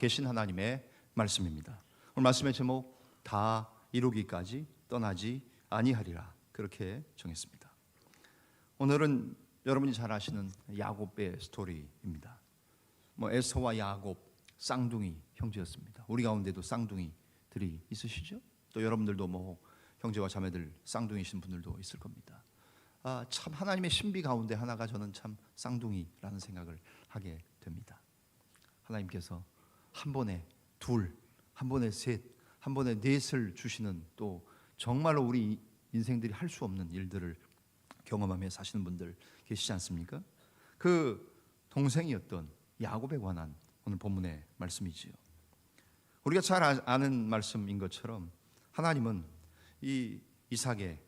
계신 하나님의 말씀입니다. 오늘 말씀의 제목 다 이루기까지 떠나지 아니하리라 그렇게 정했습니다. 오늘은 여러분이 잘 아시는 야곱의 스토리입니다. 에서와 야곱 쌍둥이 형제였습니다. 우리 가운데도 쌍둥이들이 있으시죠? 또 여러분들도 형제와 자매들 쌍둥이신 분들도 있을 겁니다. 참 하나님의 신비 가운데 하나가 저는 참 쌍둥이라는 생각을 하게 됩니다. 하나님께서 한 번에 둘, 한 번에 셋, 한 번에 넷을 주시는, 또 정말로 우리 인생들이 할 수 없는 일들을 경험하며 사시는 분들 계시지 않습니까? 그 동생이었던 야곱에 관한 오늘 본문의 말씀이지요. 우리가 잘 아는 말씀인 것처럼 하나님은 이 이삭의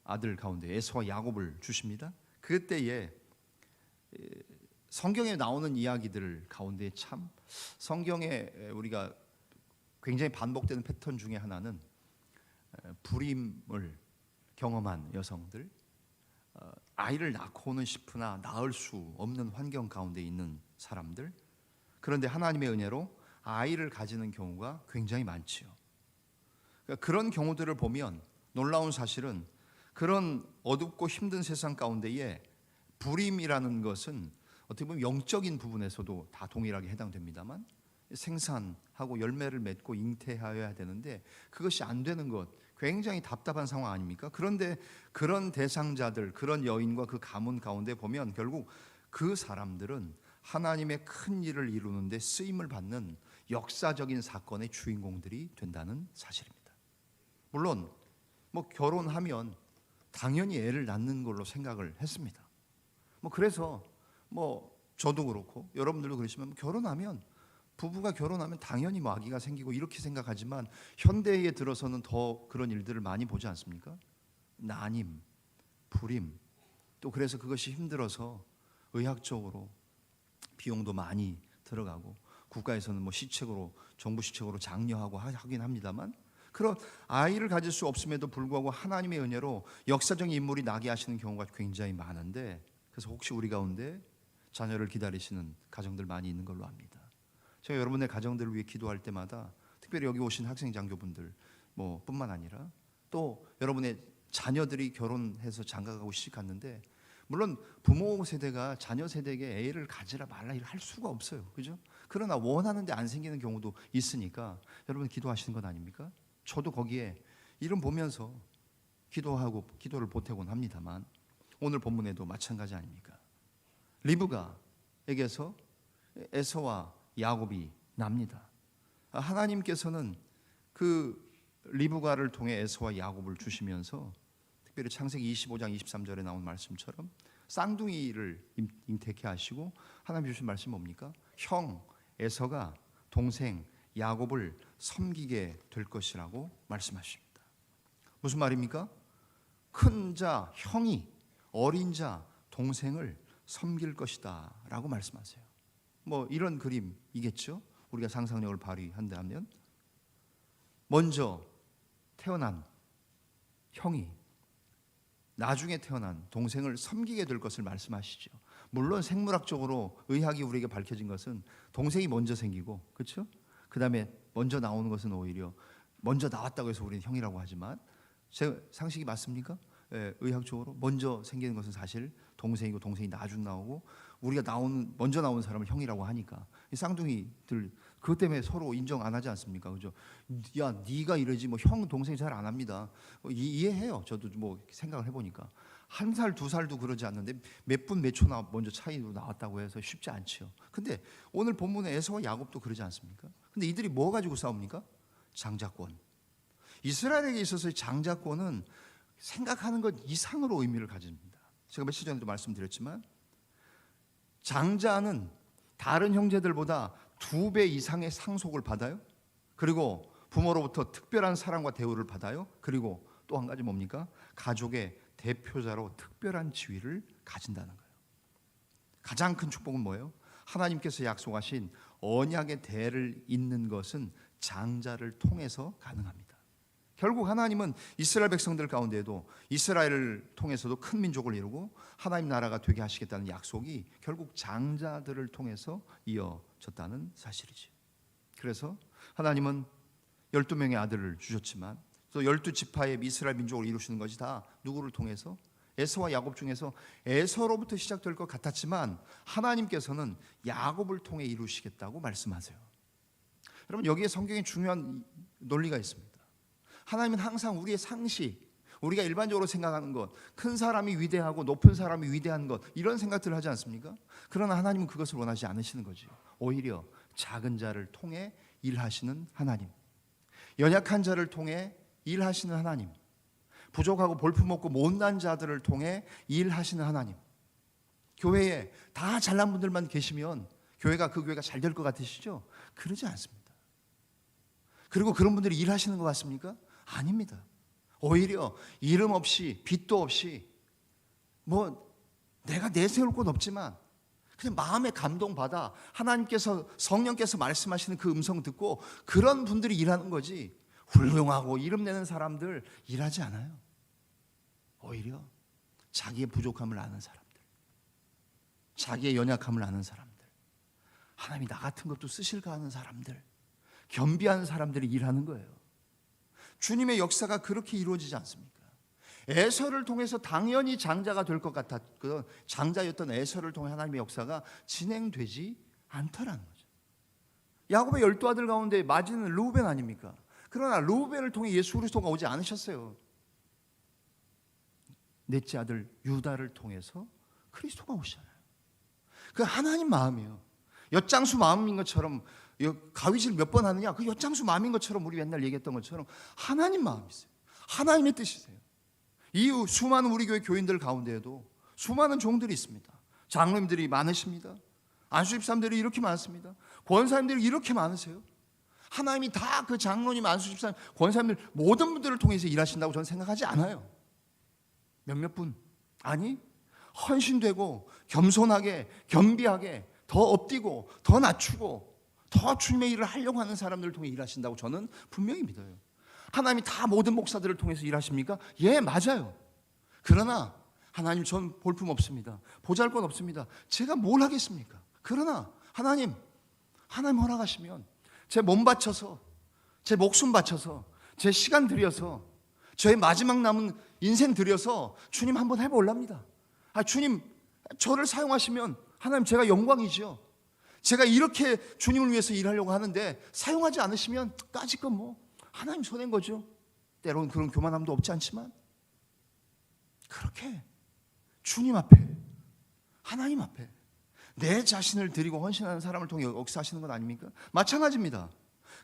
아들 가운데 에서와 야곱을 주십니다. 그때에 성경에 나오는 이야기들 가운데 참 성경에 우리가 굉장히 반복되는 패턴 중에 하나는 불임을 경험한 여성들, 아이를 낳고는 싶으나 낳을 수 없는 환경 가운데 있는 사람들, 그런데 하나님의 은혜로 아이를 가지는 경우가 굉장히 많지요. 그러니까 그런 경우들을 보면 놀라운 사실은 그런 어둡고 힘든 세상 가운데에 불임이라는 것은 어떻게 보면 영적인 부분에서도 다 동일하게 해당됩니다만 생산하고 열매를 맺고 잉태하여야 되는데 그것이 안 되는 것, 굉장히 답답한 상황 아닙니까? 그런데 그런 대상자들, 그런 여인과 그 가문 가운데 보면 결국 그 사람들은 하나님의 큰 일을 이루는데 쓰임을 받는 역사적인 사건의 주인공들이 된다는 사실입니다. 물론 결혼하면 당연히 애를 낳는 걸로 생각을 했습니다. 그래서 저도 그렇고 여러분들도 그러시면 결혼하면, 부부가 결혼하면 당연히 아기가 생기고 이렇게 생각하지만 현대에 들어서는 더 그런 일들을 많이 보지 않습니까? 난임, 불임, 또 그래서 그것이 힘들어서 의학적으로 비용도 많이 들어가고 국가에서는 시책으로, 정부 시책으로 장려하고 하긴 합니다만, 그런 아이를 가질 수 없음에도 불구하고 하나님의 은혜로 역사적인 인물이 나게 하시는 경우가 굉장히 많은데, 그래서 혹시 우리 가운데 자녀를 기다리시는 가정들 많이 있는 걸로 압니다. 제가 여러분의 가정들을 위해 기도할 때마다 특별히 여기 오신 학생 장교분들 뿐만 아니라 또 여러분의 자녀들이 결혼해서 장가가고 시집갔는데, 물론 부모 세대가 자녀 세대에게 애를 가지라 말라 할 수가 없어요, 그죠? 그러나 원하는데 안 생기는 경우도 있으니까 여러분 기도하시는 건 아닙니까? 저도 거기에 이름 보면서 기도를 보태곤 합니다만 오늘 본문에도 마찬가지 아닙니까? 리브가에게서 에서와 야곱이 납니다. 하나님께서는 그 리브가를 통해 에서와 야곱을 주시면서 특별히 창세기 25장 23절에 나온 말씀처럼 쌍둥이를 잉태케 하시고 하나님 주신 말씀이 뭡니까? 형 에서가 동생 야곱을 섬기게 될 것이라고 말씀하십니다. 무슨 말입니까? 큰 자 형이 어린 자 동생을 섬길 것이다 라고 말씀하세요. 이런 그림이겠죠? 우리가 상상력을 발휘한다면 먼저 태어난 형이 나중에 태어난 동생을 섬기게 될 것을 말씀하시죠. 물론 생물학적으로 의학이 우리에게 밝혀진 것은 동생이 먼저 생기고, 그렇죠? 그 다음에 먼저 나오는 것은 오히려 먼저 나왔다고 해서 우리는 형이라고 하지만 제 상식이 맞습니까? 의학적으로 먼저 생기는 것은 사실 동생이고 동생이 나중 나오고 우리가 먼저 나온 사람을 형이라고 하니까 이 쌍둥이들 그것 때문에 서로 인정 안 하지 않습니까? 그죠? 야, 네가 이러지 형 동생 잘 안 합니다. 이해해요. 저도 생각을 해보니까 1살 2살도 그러지 않는데 몇 분 몇 초 먼저 차이로 나왔다고 해서 쉽지 않죠. 근데 오늘 본문에 에서와 야곱도 그러지 않습니까? 근데 이들이 뭐 가지고 싸웁니까? 장자권. 이스라엘에게 있어서의 장자권은 생각하는 것 이상으로 의미를 가집니다. 제가 며칠 전에도 말씀드렸지만 장자는 다른 형제들보다 2배 이상의 상속을 받아요. 그리고 부모로부터 특별한 사랑과 대우를 받아요. 그리고 또 한 가지 뭡니까? 가족의 대표자로 특별한 지위를 가진다는 거예요. 가장 큰 축복은 뭐예요? 하나님께서 약속하신 언약의 대를 잇는 것은 장자를 통해서 가능합니다. 결국 하나님은 이스라엘 백성들 가운데에도 이스라엘을 통해서도 큰 민족을 이루고 하나님 나라가 되게 하시겠다는 약속이 결국 장자들을 통해서 이어졌다는 사실이지. 그래서 하나님은 12명의 아들을 주셨지만 또 12지파의 이스라엘 민족을 이루시는 것이 다 누구를 통해서? 에서와 야곱 중에서 에서로부터 시작될 것 같았지만 하나님께서는 야곱을 통해 이루시겠다고 말씀하세요. 여러분, 여기에 성경에 중요한 논리가 있습니다. 하나님은 항상 우리의 상식, 우리가 일반적으로 생각하는 것, 큰 사람이 위대하고 높은 사람이 위대한 것, 이런 생각들을 하지 않습니까? 그러나 하나님은 그것을 원하지 않으시는 거죠. 오히려 작은 자를 통해 일하시는 하나님, 연약한 자를 통해 일하시는 하나님, 부족하고 볼품없고 못난 자들을 통해 일하시는 하나님. 교회에 다 잘난 분들만 계시면 교회가 그 교회가 잘 될 것 같으시죠? 그러지 않습니다. 그리고 그런 분들이 일하시는 것 같습니까? 아닙니다. 오히려 이름 없이 빚도 없이 뭐 내가 내세울 것 없지만 그냥 마음에 감동받아 하나님께서 성령께서 말씀하시는 그 음성 듣고 그런 분들이 일하는 거지, 훌륭하고 이름 내는 사람들 일하지 않아요. 오히려 자기의 부족함을 아는 사람들, 자기의 연약함을 아는 사람들, 하나님이 나 같은 것도 쓰실까 하는 사람들, 겸비한 사람들이 일하는 거예요. 주님의 역사가 그렇게 이루어지지 않습니까? 에서를 통해서 당연히 장자가 될 것 같았던 장자였던 에서를 통해 하나님의 역사가 진행되지 않더라는 거죠. 야곱의 12아들 가운데 맞이는 르우벤 아닙니까? 그러나 르우벤을 통해 예수 그리스도가 오지 않으셨어요. 넷째 아들 유다를 통해서 그리스도가 오시잖아요. 그 하나님 마음이에요. 엿장수 마음인 것처럼 가위질 몇 번 하느냐, 그 엿장수 마음인 것처럼 우리 옛날 얘기했던 것처럼 하나님 마음이세요. 하나님의 뜻이세요. 이 수많은 우리 교회 교인들 가운데에도 수많은 종들이 있습니다. 장로님들이 많으십니다. 안수집사님들이 이렇게 많습니다. 권사님들이 이렇게 많으세요. 하나님이 다 그 장로님, 안수집사님, 권사님들 모든 분들을 통해서 일하신다고 저는 생각하지 않아요. 몇몇 분, 아니 헌신되고 겸손하게 겸비하게 더 엎디고 더 낮추고 더 주님의 일을 하려고 하는 사람들을 통해 일하신다고 저는 분명히 믿어요. 하나님이 다 모든 목사들을 통해서 일하십니까? 예, 맞아요. 그러나 하나님, 전 볼품 없습니다. 보잘것 없습니다. 제가 뭘 하겠습니까? 그러나 하나님 허락하시면 제 몸 바쳐서, 제 목숨 바쳐서, 제 시간 들여서, 저의 마지막 남은 인생 들여서 주님 한번 해볼랍니다. 주님 저를 사용하시면 하나님 제가 영광이죠. 제가 이렇게 주님을 위해서 일하려고 하는데 사용하지 않으시면 까짓건 뭐 하나님 손해인 거죠. 때로는 그런 교만함도 없지 않지만 그렇게 주님 앞에, 하나님 앞에 내 자신을 드리고 헌신하는 사람을 통해 역사하시는 건 아닙니까? 마찬가지입니다.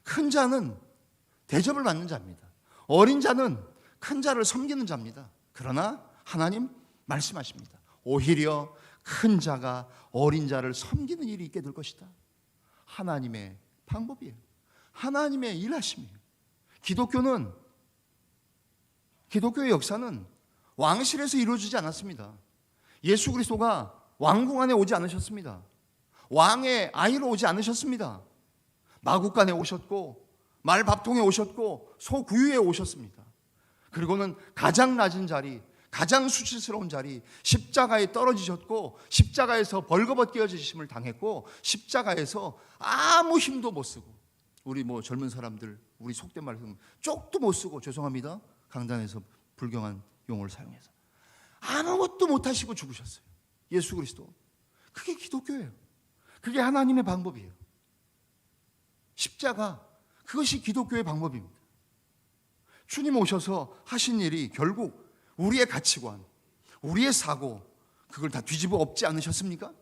큰 자는 대접을 받는 자입니다. 어린 자는 큰 자를 섬기는 자입니다. 그러나 하나님 말씀하십니다. 오히려 큰 자가 어린 자를 섬기는 일이 있게 될 것이다. 하나님의 방법이에요. 하나님의 일하심이에요. 기독교의 역사는 왕실에서 이루어지지 않았습니다. 예수 그리스도가 왕궁 안에 오지 않으셨습니다. 왕의 아이로 오지 않으셨습니다. 마국간에 오셨고 말밥통에 오셨고 소구유에 오셨습니다. 그리고는 가장 낮은 자리, 가장 수치스러운 자리, 십자가에 떨어지셨고 십자가에서 벌거벗 깨어지심을 당했고 십자가에서 아무 힘도 못 쓰고, 우리 뭐 젊은 사람들 우리 속된 말로 쪽도 못 쓰고, 죄송합니다, 강단에서 불경한 용어를 사용해서 아무것도 못하시고 죽으셨어요. 예수 그리스도. 그게 기독교예요. 그게 하나님의 방법이에요. 십자가, 그것이 기독교의 방법입니다. 주님 오셔서 하신 일이 결국 우리의 가치관, 우리의 사고, 그걸 다 뒤집어 엎지 않으셨습니까?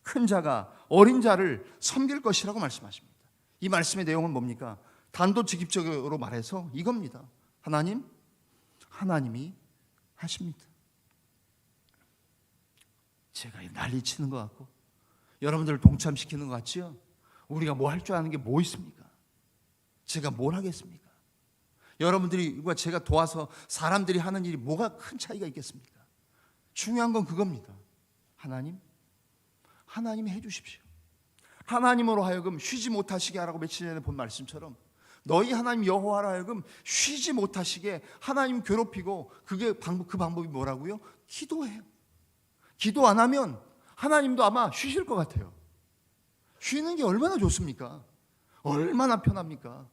큰 자가 어린 자를 섬길 것이라고 말씀하십니다. 이 말씀의 내용은 뭡니까? 단도직입적으로 말해서 이겁니다. 하나님이 하십니다. 제가 난리치는 것 같고 여러분들을 동참시키는 것 같지요? 우리가 뭐 할 줄 아는 게 뭐 있습니까? 제가 뭘 하겠습니까? 여러분들이 제가 도와서 사람들이 하는 일이 뭐가 큰 차이가 있겠습니까? 중요한 건 그겁니다. 하나님이 해주십시오. 하나님으로 하여금 쉬지 못하시게 하라고 며칠 전에 본 말씀처럼 너희 하나님 여호와로 하여금 쉬지 못하시게 하나님 괴롭히고, 그 방법이 뭐라고요? 기도해요. 기도 안 하면 하나님도 아마 쉬실 것 같아요. 쉬는 게 얼마나 좋습니까? 얼마나 편합니까?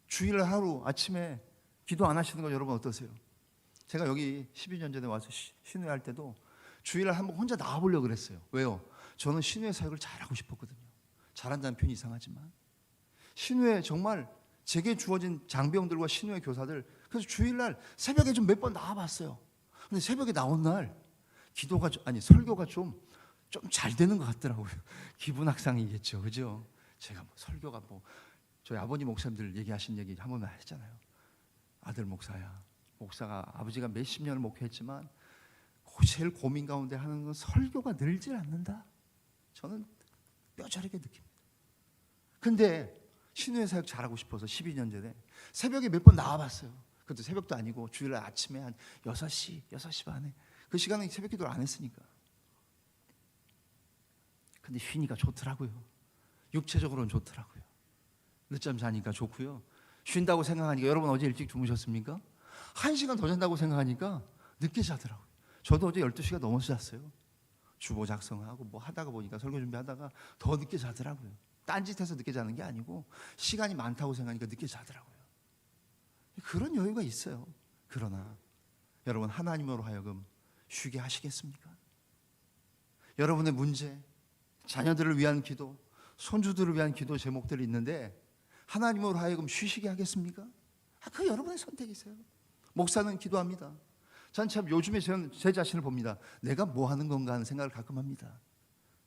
주일 하루 아침에 기도 안 하시는 거 여러분 어떠세요? 제가 여기 12년 전에 와서 신우회 때도 주일날 한번 혼자 나와보려고 그랬어요. 왜요? 저는 신우회 사역을 잘하고 싶었거든요. 잘한다는 표현이 이상하지만 신우회 정말 제게 주어진 장병들과 신우회 교사들, 그래서 주일날 새벽에 좀 몇 번 나와봤어요. 근데 새벽에 나온 날 기도가 설교가 좀 잘 되는 것 같더라고요. 기분 악상이겠죠, 그죠? 제가 설교가 저희 아버님 목사님들 얘기하신 얘기 한 번만 했잖아요. 아들 목사야, 목사가 아버지가 몇십 년을 목회했지만 제일 고민 가운데 하는 건 설교가 늘질 않는다. 저는 뼈저리게 느낍니다. 근데 신우회 사역 잘하고 싶어서 12년 전에 새벽에 몇 번 나와봤어요. 그것도 새벽도 아니고 주일날 아침에 한 6시, 6시 반에 그 시간에 새벽 기도를 안 했으니까. 근데 쉬니까 좋더라고요. 육체적으로는 좋더라고요. 늦잠 자니까 좋고요. 쉰다고 생각하니까, 여러분 어제 일찍 주무셨습니까? 1시간 더 잔다고 생각하니까 늦게 자더라고요. 저도 어제 12시가 넘어서 잤어요. 주보 작성하고 하다가 보니까 설교 준비하다가 더 늦게 자더라고요. 딴짓해서 늦게 자는 게 아니고 시간이 많다고 생각하니까 늦게 자더라고요. 그런 여유가 있어요. 그러나 여러분, 하나님으로 하여금 쉬게 하시겠습니까? 여러분의 문제, 자녀들을 위한 기도, 손주들을 위한 기도 제목들이 있는데 하나님으로 하여금 쉬시게 하겠습니까? 그 여러분의 선택이세요. 목사는 기도합니다. 전 참 요즘에 제 자신을 봅니다. 내가 뭐 하는 건가 하는 생각을 가끔 합니다.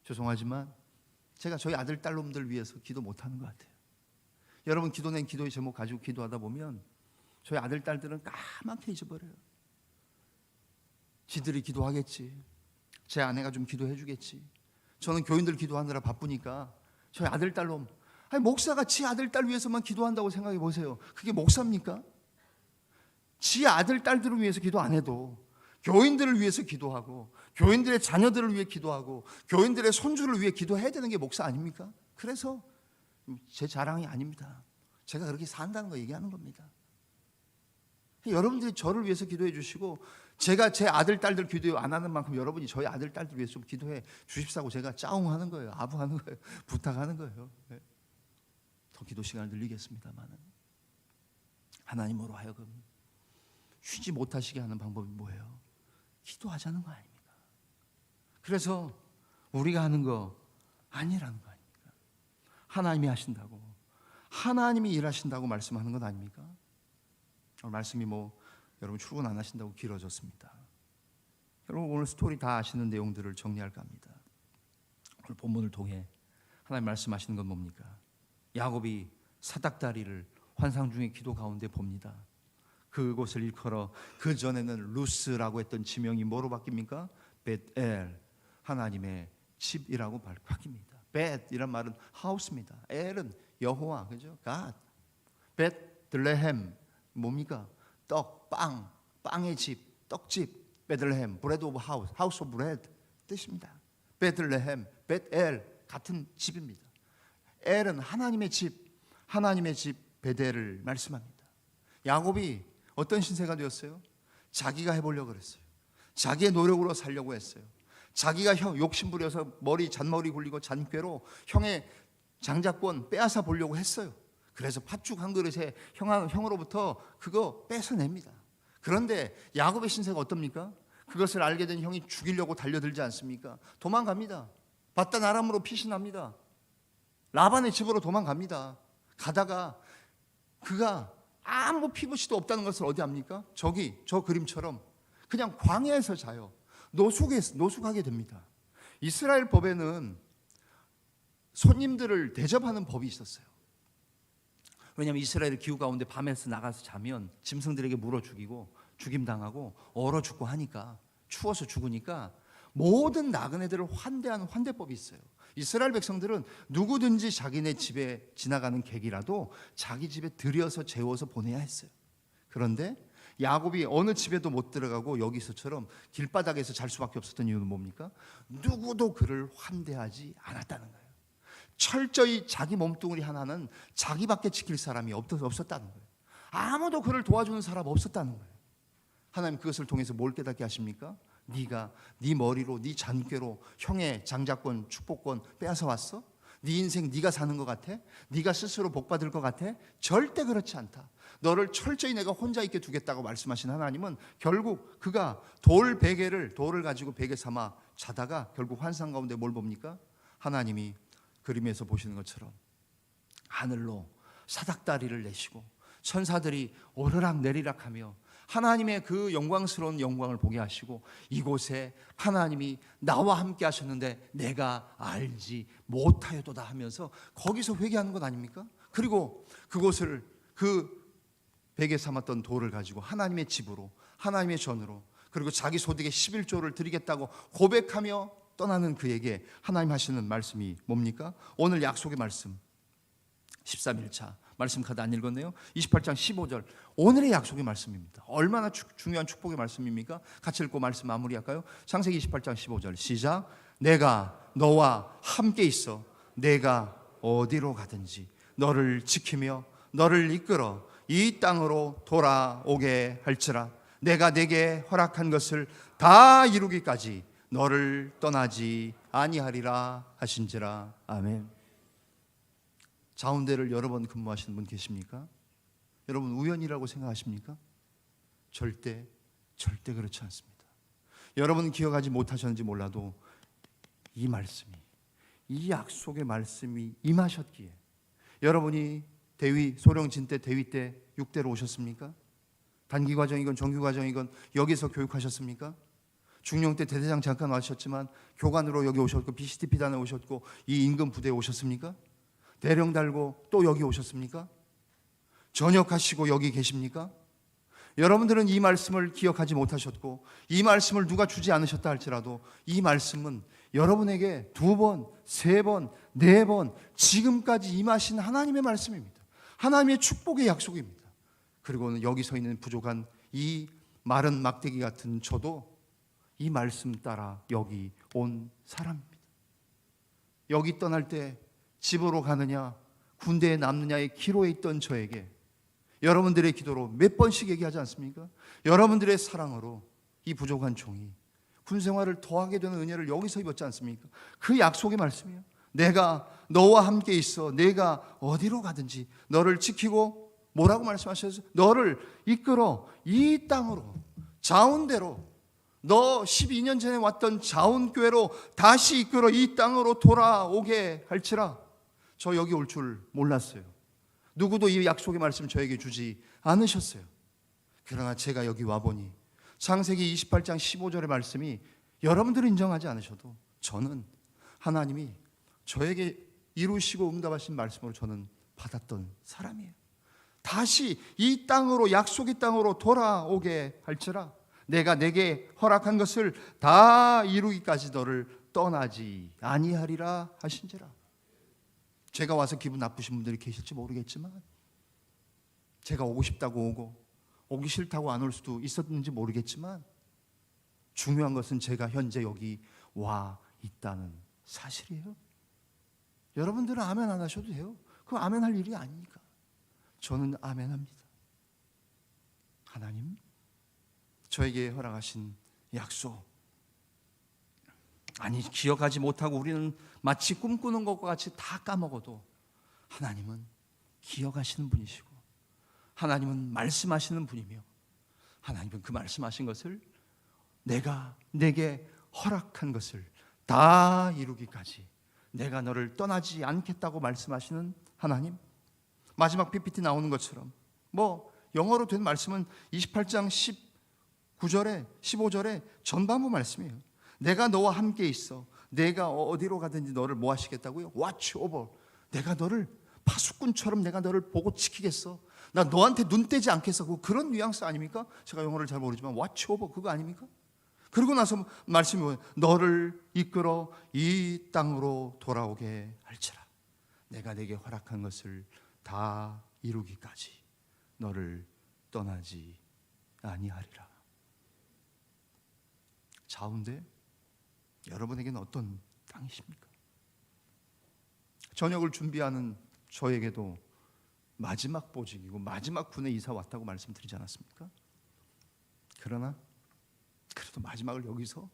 죄송하지만 제가 저희 아들 딸놈들 위해서 기도 못하는 것 같아요. 여러분, 기도낸 기도의 제목 가지고 기도하다 보면 저희 아들 딸들은 까맣게 잊어버려요. 지들이 기도하겠지, 제 아내가 좀 기도해 주겠지, 저는 교인들 기도하느라 바쁘니까 저희 아들 딸놈, 목사가 지 아들 딸 위해서만 기도한다고 생각해 보세요. 그게 목사입니까? 지 아들 딸들을 위해서 기도 안 해도 교인들을 위해서 기도하고 교인들의 자녀들을 위해 기도하고 교인들의 손주를 위해 기도해야 되는 게 목사 아닙니까? 그래서 제 자랑이 아닙니다. 제가 그렇게 산다는 거 얘기하는 겁니다. 여러분들이 저를 위해서 기도해 주시고 제가 제 아들 딸들 기도 안 하는 만큼 여러분이 저희 아들 딸들 위해서 좀 기도해 주십사고 제가 짜웅하는 거예요. 아부하는 거예요. 부탁하는 거예요. 더 기도 시간을 늘리겠습니다만 하나님으로 하여금 쉬지 못하시게 하는 방법이 뭐예요? 기도하자는 거 아닙니까? 그래서 우리가 하는 거 아니라는 거 아닙니까? 하나님이 하신다고, 하나님이 일하신다고 말씀하는 건 아닙니까? 말씀이 여러분 출근 안 하신다고 길어졌습니다. 여러분, 오늘 스토리 다 아시는 내용들을 정리할까 합니다. 오늘 본문을 통해 하나님 말씀하시는 건 뭡니까? 야곱이 사닥다리를 환상 중에 기도 가운데 봅니다. 그곳을 일컬어 그 전에는 루스라고 했던 지명이 뭐로 바뀝니까? 벳엘, 하나님의 집이라고 바뀝니다. 벳이란 말은 하우스입니다. 엘은 여호와, 그죠? 갓. 벳들레헴 뭡니까? 떡, 빵의 집, 떡집. 베들레헴, 브레드 오브 하우스, 하우스 오브 브레드 뜻입니다. 베들레헴, 벳엘 같은 집입니다. 엘은 하나님의 집, 하나님의 집 베델을 말씀합니다. 야곱이 어떤 신세가 되었어요? 자기가 해보려고 그랬어요. 자기의 노력으로 살려고 했어요. 자기가 욕심부려서 잔머리 굴리고 잔꾀로 형의 장자권 빼앗아 보려고 했어요. 그래서 팥죽 한 그릇에 형으로부터 그거 뺏어냅니다. 그런데 야곱의 신세가 어떻습니까? 그것을 알게 된 형이 죽이려고 달려들지 않습니까? 도망갑니다. 바단 아람으로 피신합니다. 라반의 집으로 도망갑니다. 가다가 그가 아무 피부치도 없다는 것을 어디 압니까? 저 그림처럼 그냥 광야에서 자요. 노숙하게 됩니다. 이스라엘 법에는 손님들을 대접하는 법이 있었어요. 왜냐하면 이스라엘 기후 가운데 밤에서 나가서 자면 짐승들에게 물어 죽이고 죽임당하고 얼어 죽고 하니까, 추워서 죽으니까 모든 나그네들을 환대하는 환대법이 있어요. 이스라엘 백성들은 누구든지 자기네 집에 지나가는 객이라도 자기 집에 들여서 재워서 보내야 했어요. 그런데 야곱이 어느 집에도 못 들어가고 여기서처럼 길바닥에서 잘 수밖에 없었던 이유는 뭡니까? 누구도 그를 환대하지 않았다는 거예요. 철저히 자기 몸뚱아리 하나는 자기밖에 지킬 사람이 없었다는 거예요. 아무도 그를 도와주는 사람 없었다는 거예요. 하나님 그것을 통해서 뭘 깨닫게 하십니까? 네가 네 머리로 네 잔꾀로 형의 장자권 축복권 빼앗아 왔어? 네 인생 네가 사는 것 같아? 네가 스스로 복받을 것 같아? 절대 그렇지 않다. 너를 철저히 내가 혼자 있게 두겠다고 말씀하신 하나님은 결국 그가 돌을 가지고 베개 삼아 자다가 결국 환상 가운데 뭘 봅니까? 하나님이 그림에서 보시는 것처럼 하늘로 사닥다리를 내시고 천사들이 오르락 내리락 하며 하나님의 그 영광스러운 영광을 보게 하시고 이곳에 하나님이 나와 함께 하셨는데 내가 알지 못하여도다 하면서 거기서 회개하는 것 아닙니까? 그리고 그곳을 그 베개 삼았던 돌을 가지고 하나님의 집으로 하나님의 전으로 그리고 자기 소득의 11조를 드리겠다고 고백하며 떠나는 그에게 하나님 하시는 말씀이 뭡니까? 오늘 약속의 말씀 13일차 말씀 카드 안 읽었네요. 28장 15절 오늘의 약속의 말씀입니다. 얼마나 중요한 축복의 말씀입니까? 같이 읽고 말씀 마무리할까요? 창세기 28장 15절 시작. 내가 너와 함께 있어 내가 어디로 가든지 너를 지키며 너를 이끌어 이 땅으로 돌아오게 할지라. 내가 내게 허락한 것을 다 이루기까지 너를 떠나지 아니하리라 하신지라. 아멘. 자운대를 여러 번 근무하시는 분 계십니까? 여러분 우연이라고 생각하십니까? 절대 그렇지 않습니다. 여러분 기억하지 못하셨는지 몰라도 이 말씀이 이 약속의 말씀이 임하셨기에 여러분이 대위 소령진 때 대위 때 6대로 오셨습니까? 단기 과정이건 정규 과정이건 여기서 교육하셨습니까? 중령 때 대대장 잠깐 와셨지만 교관으로 여기 오셨고 BCTP단에 오셨고 이 임금 부대에 오셨습니까? 대령 달고 또 여기 오셨습니까? 전역하시고 여기 계십니까? 여러분들은 이 말씀을 기억하지 못하셨고 이 말씀을 누가 주지 않으셨다 할지라도 이 말씀은 여러분에게 2번, 3번, 4번 지금까지 임하신 하나님의 말씀입니다. 하나님의 축복의 약속입니다. 그리고는 여기 서 있는 부족한 이 마른 막대기 같은 저도 이 말씀 따라 여기 온 사람입니다. 여기 떠날 때 집으로 가느냐 군대에 남느냐의 기로에 있던 저에게 여러분들의 기도로 몇 번씩 얘기하지 않습니까? 여러분들의 사랑으로 이 부족한 종이 군생활을 더하게 되는 은혜를 여기서 입었지 않습니까? 그 약속의 말씀이에요. 내가 너와 함께 있어 내가 어디로 가든지 너를 지키고 뭐라고 말씀하셨어요? 너를 이끌어 이 땅으로 자운대로 너 12년 전에 왔던 자운교회로 다시 이끌어 이 땅으로 돌아오게 할지라. 저 여기 올 줄 몰랐어요. 누구도 이 약속의 말씀 저에게 주지 않으셨어요. 그러나 제가 여기 와보니 창세기 28장 15절의 말씀이 여러분들은 인정하지 않으셔도 저는 하나님이 저에게 이루시고 응답하신 말씀으로 저는 받았던 사람이에요. 다시 이 땅으로 약속의 땅으로 돌아오게 할지라. 내가 내게 허락한 것을 다 이루기까지 너를 떠나지 아니하리라 하신지라. 제가 와서 기분 나쁘신 분들이 계실지 모르겠지만 제가 오고 싶다고 오고 오기 싫다고 안 올 수도 있었는지 모르겠지만 중요한 것은 제가 현재 여기 와 있다는 사실이에요. 여러분들은 아멘 안 하셔도 돼요. 그거 아멘 할 일이 아니니까. 저는 아멘 합니다. 하나님 저에게 허락하신 약속 아니 기억하지 못하고 우리는 마치 꿈꾸는 것과 같이 다 까먹어도 하나님은 기억하시는 분이시고 하나님은 말씀하시는 분이며 하나님은 그 말씀하신 것을 내가 내게 허락한 것을 다 이루기까지 내가 너를 떠나지 않겠다고 말씀하시는 하나님. 마지막 PPT 나오는 것처럼 뭐 영어로 된 말씀은 28장 19절에 15절에 전반부 말씀이에요. 내가 너와 함께 있어 내가 어디로 가든지 너를 뭐 하시겠다고요? Watch over. 내가 너를 파수꾼처럼 내가 너를 보고 지키겠어. 나 너한테 눈 떼지 않겠어. 그런 뉘앙스 아닙니까? 제가 영어를 잘 모르지만 Watch over 그거 아닙니까? 그리고 나서 말씀이 뭐예요? 너를 이끌어 이 땅으로 돌아오게 할지라. 내가 내게 허락한 것을 다 이루기까지 너를 떠나지 아니하리라. 자운대 여러분에게는 어떤 땅이십니까? 저녁을 준비하는 저에게도 마지막 보직이고 마지막 군에 이사 왔다고 말씀드리지 않았습니까? 그러나 그래도 마지막을 여기서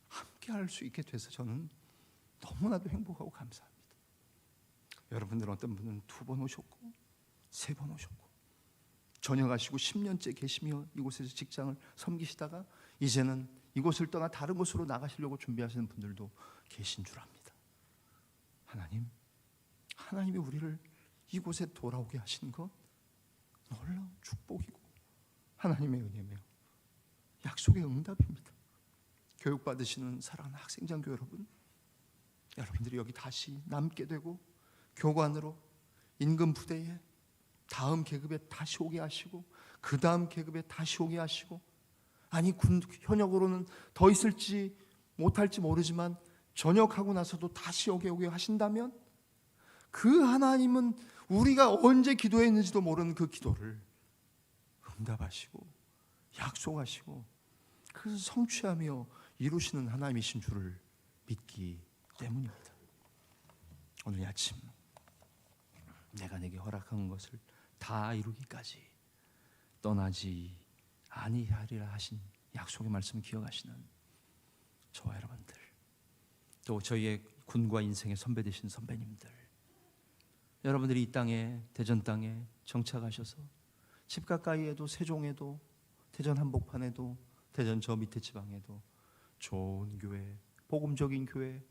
함께 할 수 있게 돼서 저는 너무나도 행복하고 감사합니다. 여러분들 어떤 분은 2번 오셨고 3번 오셨고 전역하시고 10년째 계시며 이곳에서 직장을 섬기시다가 이제는 이곳을 떠나 다른 곳으로 나가시려고 준비하시는 분들도 계신 줄 압니다. 하나님이 우리를 이곳에 돌아오게 하신 것 놀라운 축복이고 하나님의 은혜며 약속의 응답입니다. 교육받으시는 사랑하는 학생장교 여러분, 여러분들이 여기 다시 남게 되고 교관으로 임금 부대에 다음 계급에 다시 오게 하시고 그 다음 계급에 다시 오게 하시고, 아니 군 현역으로는 더 있을지 못할지 모르지만 전역하고 나서도 다시 오게 하신다면 그 하나님은 우리가 언제 기도했는지도 모르는 그 기도를 응답하시고 약속하시고 그래서 성취하며 이루시는 하나님이신 줄을 믿기 때문입니다. 오늘 이 아침 내가 내게 허락한 것을 다 이루기까지 떠나지 아니하리라 하신 약속의 말씀 기억하시는 저와 여러분들, 또 저희의 군과 인생의 선배 되신 선배님들, 여러분들이 이 땅에 대전 땅에 정착하셔서 집 가까이에도 세종에도 대전 한복판에도 대전 저 밑에 지방에도 좋은 교회, 복음적인 교회,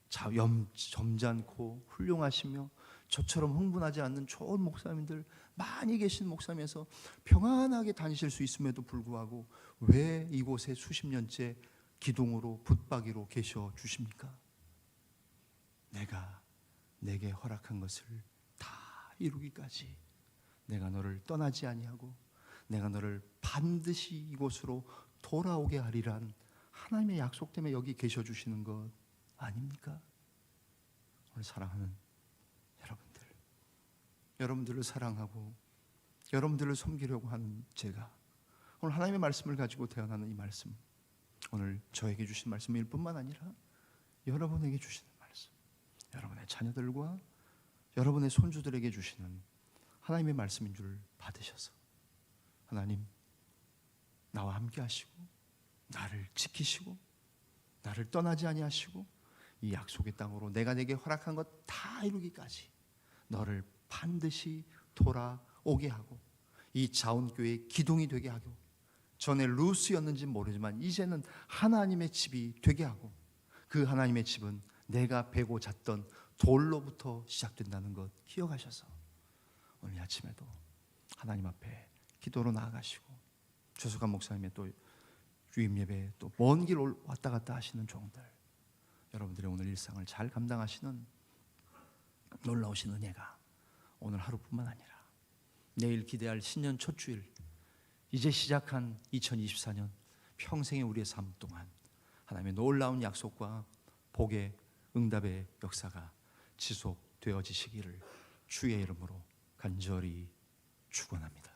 점잖고 훌륭하시며 저처럼 흥분하지 않는 좋은 목사님들 많이 계신 목사님에서 평안하게 다니실 수 있음에도 불구하고 왜 이곳에 수십 년째 기둥으로 붙박이로 계셔 주십니까? 내가 내게 허락한 것을 다 이루기까지 내가 너를 떠나지 아니하고 내가 너를 반드시 이곳으로 돌아오게 하리란 하나님의 약속 때문에 여기 계셔 주시는 것 아닙니까? 오늘 사랑하는 여러분들을 사랑하고 여러분들을 섬기려고 하는 제가 오늘 하나님의 말씀을 가지고 태어나는 이 말씀, 오늘 저에게 주신 말씀일 뿐만 아니라 여러분에게 주시는 말씀, 여러분의 자녀들과 여러분의 손주들에게 주시는 하나님의 말씀인 줄 받으셔서 하나님 나와 함께 하시고 나를 지키시고 나를 떠나지 아니하시고 이 약속의 땅으로 내가 내게 허락한 것 다 이루기까지 너를 반드시 돌아오게 하고 이 자원교회의 기둥이 되게 하고, 전에 루스였는지 모르지만 이제는 하나님의 집이 되게 하고, 그 하나님의 집은 내가 베고 잤던 돌로부터 시작된다는 것 기억하셔서 오늘 아침에도 하나님 앞에 기도로 나아가시고, 조석한 목사님의 또 주임 예배 또 먼 길 왔다 갔다 하시는 종들, 여러분들의 오늘 일상을 잘 감당하시는 놀라우신 은혜가 오늘 하루뿐만 아니라 내일 기대할 신년 첫 주일, 이제 시작한 2024년 평생의 우리의 삶 동안 하나님의 놀라운 약속과 복의 응답의 역사가 지속되어지시기를 주의 이름으로 간절히 축원합니다.